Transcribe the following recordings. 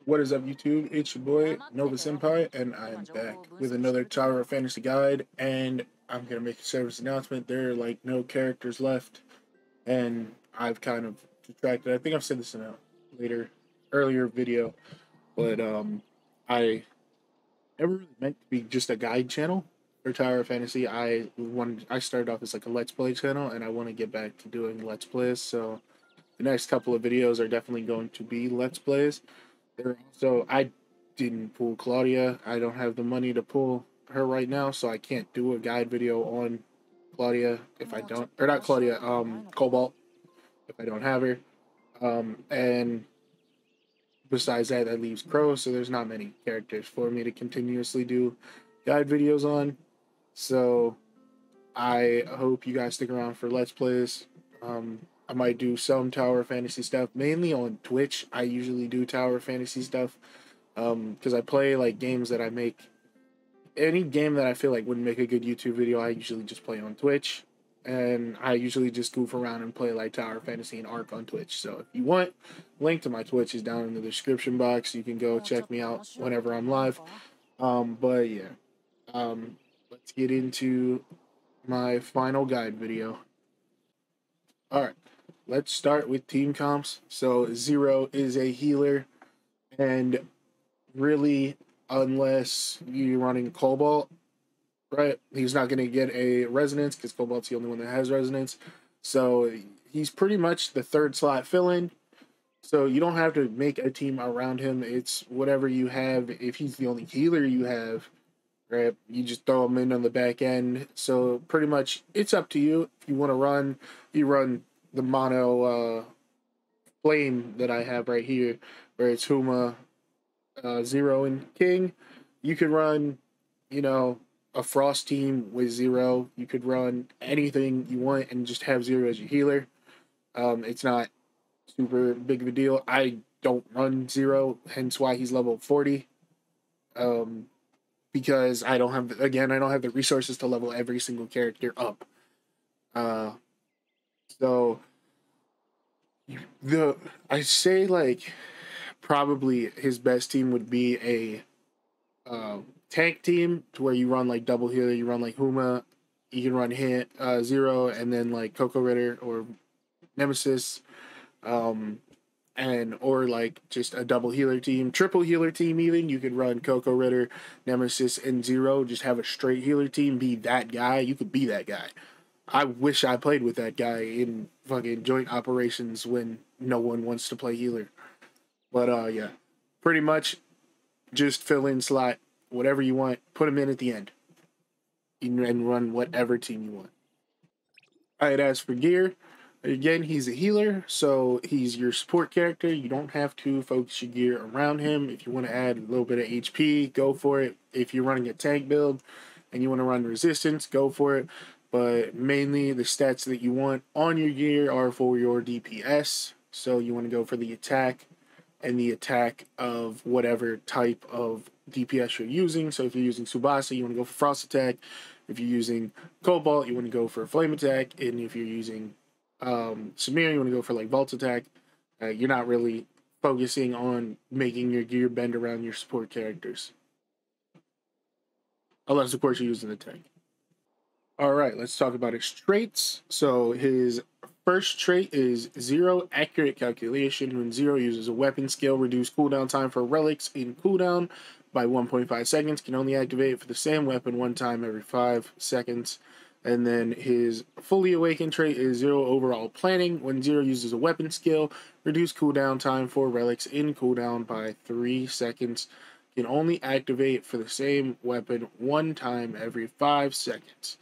What is up, YouTube? It's your boy Nova Senpai, and I am back with another Tower of Fantasy guide. And I'm gonna make a service announcement. There are like no characters left, and I've kind of detracted. I think I've said this in a earlier video, but I never really meant to be just a guide channel for Tower of Fantasy. I started off as like a Let's Play channel, and I want to get back to doing Let's Plays. So the next couple of videos are definitely going to be Let's Plays. I didn't pull Claudia. I don't have the money to pull her right now, so I can't do a guide video on Claudia if I don't, or not Claudia, Cobalt, if I don't have her. And besides that, that leaves Crow, so there's not many characters for me to continuously do guide videos on. So I hope you guys stick around for Let's Plays. I might do some Tower Fantasy stuff, mainly on Twitch. I usually do Tower Fantasy stuff because I play like games that I make. Any game that I feel like wouldn't make a good YouTube video, I usually just play on Twitch, and I usually just goof around and play like Tower Fantasy and Ark on Twitch. So if you want, link to my Twitch is down in the description box. You can go check me out whenever I'm live. But yeah, let's get into my final guide video. All right, let's start with team comps. So Zero is a healer, and really, unless you're running Cobalt, right, he's not going to get a resonance because Cobalt's the only one that has resonance. So he's pretty much the third slot fill-in. So you don't have to make a team around him. It's whatever you have. If he's the only healer you have, right, you just throw him in on the back end. So pretty much it's up to you. If you want to run, you run the mono flame that I have right here, where it's Huma, Zero, and King. You could run, a Frost team with Zero. You could run anything you want and just have Zero as your healer. It's not super big of a deal. I don't run Zero, hence why he's level 40. Because I don't have the resources to level every single character up. So I say like probably his best team would be a tank team to where you run like double healer, you run like Huma, you can run Zero, and then like Coco Ritter or Nemesis, or like just a double healer team, triple healer team. Even you could run Coco Ritter, Nemesis, and Zero. Just have a straight healer team. Be that guy. You could be that guy. I wish I played with that guy in fucking joint operations when no one wants to play healer. But yeah, pretty much just fill in slot whatever you want. Put him in at the end, and run whatever team you want. All right, as for gear, again, he's a healer, so he's your support character. You don't have to focus your gear around him. If you want to add a little bit of HP, go for it. If you're running a tank build and you want to run resistance, go for it. But mainly the stats that you want on your gear are for your DPS. So you want to go for the attack and the attack of whatever type of DPS you're using. So if you're using Tsubasa, you want to go for Frost Attack. If you're using Cobalt, you want to go for Flame Attack. And if you're using Samir, you want to go for like Vault Attack. You're not really focusing on making your gear bend around your support characters. Unless, of course, you're using the tank. All right, let's talk about his traits. So his first trait is Zero Accurate Calculation. When Zero uses a weapon skill, reduce cooldown time for relics in cooldown by 1.5 seconds. Can only activate for the same weapon one time every 5 seconds. And then his fully awakened trait is Zero Overall Planning. When Zero uses a weapon skill, reduce cooldown time for relics in cooldown by 3 seconds. Can only activate for the same weapon one time every 5 seconds.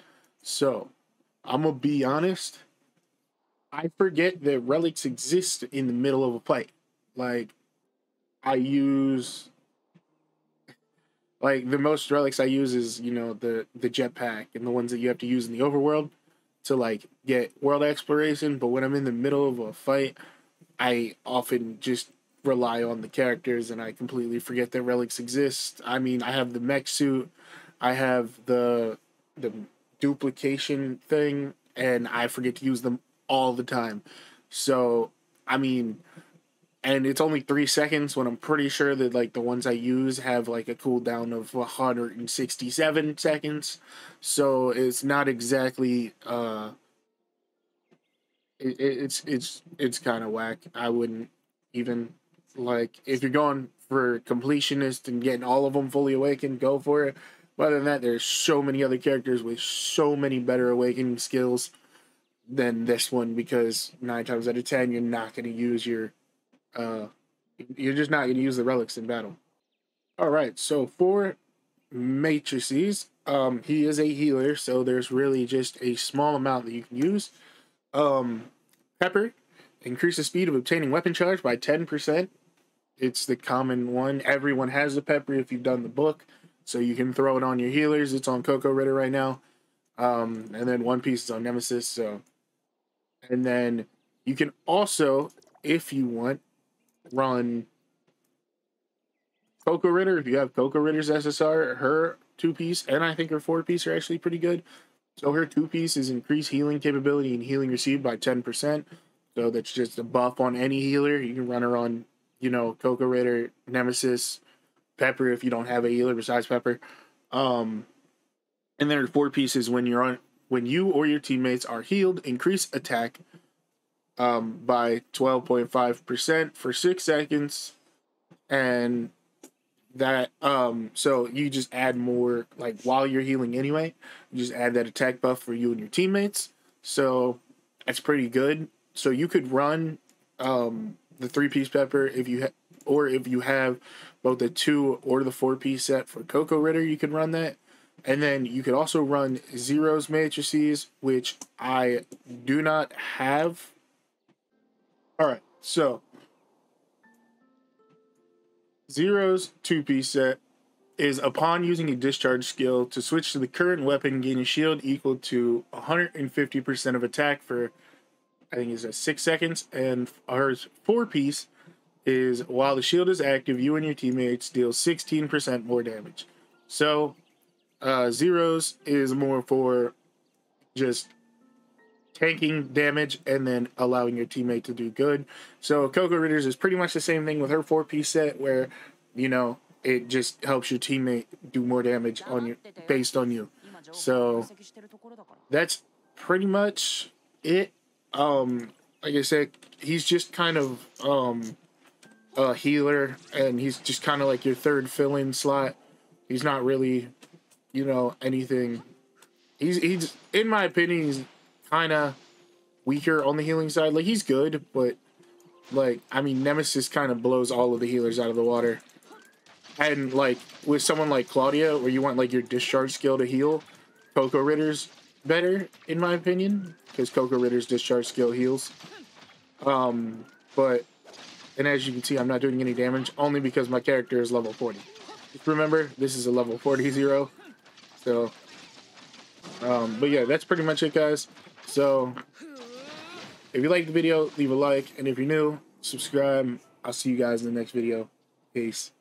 So, I'm gonna be honest, I forget that relics exist in the middle of a fight. Like, I use, like, the most relics I use is, the jetpack and the ones that you have to use in the overworld to, like, get world exploration. But when I'm in the middle of a fight, I often just rely on the characters and I completely forget that relics exist. I mean, I have the mech suit, I have the duplication thing, and I forget to use them all the time. So, I mean, and it's only 3 seconds when I'm pretty sure that like the ones I use have like a cooldown of 167 seconds. So it's not exactly it's kind of whack. I wouldn't even like, if you're going for completionist and getting all of them fully awakened, go for it. But other than that, there's so many other characters with so many better awakening skills than this one, because 9 times out of 10 you're not going to use your you're just not going to use the relics in battle. All right, so for matrices, he is a healer, so there's really just a small amount that you can use. Pepper increases speed of obtaining weapon charge by 10%. It's the common one. Everyone has the pepper if you've done the book, so you can throw it on your healers. It's on Coco Ritter right now. And then One Piece is on Nemesis. So, and then you can also, if you want, run Coco Ritter. If you have Coco Ritter's SSR, her 2-piece and I think her 4-piece are actually pretty good. So her 2-piece is increased healing capability and healing received by 10%. So that's just a buff on any healer. You can run her on, you know, Coco Ritter, Nemesis, Pepper if you don't have a healer besides Pepper. And then her 4-piece is when you or your teammates are healed, increase attack by 12.5% for 6 seconds. And that so you just add more, like, while you're healing anyway, you just add that attack buff for you and your teammates. So that's pretty good. So you could run the 3-piece pepper if you if you have both the 2 or the 4-piece set for Coco Ritter, you could run that. And then you could also run Zero's matrices, which I do not have. All right, so Zero's 2-piece set is upon using a discharge skill to switch to the current weapon, gain a shield equal to 150% of attack for, I think it's 6 seconds. And hers 4-piece is while the shield is active, you and your teammates deal 16% more damage. So Zero's is more for just tanking damage and then allowing your teammate to do good. So Coco Ritter's is pretty much the same thing with her 4-piece set, where, you know, it just helps your teammate do more damage on you, based on you. So that's pretty much it. Like I said, he's just kind of a healer, and he's just kind of like your third fill-in slot. He's not really, you know, anything. He's in my opinion, he's kind of weaker on the healing side. Like, he's good, but, like, I mean, Nemesis kind of blows all of the healers out of the water. And, like, with someone like Claudia, where you want, like, your discharge skill to heal, Coco Ritter's better, in my opinion, because Coco Ritter's discharge skill heals. But, and as you can see, I'm not doing any damage, only because my character is level 40. Just remember, this is a level 40 Zero. So, but yeah, that's pretty much it, guys. So, if you liked the video, leave a like, and if you're new, subscribe. I'll see you guys in the next video. Peace.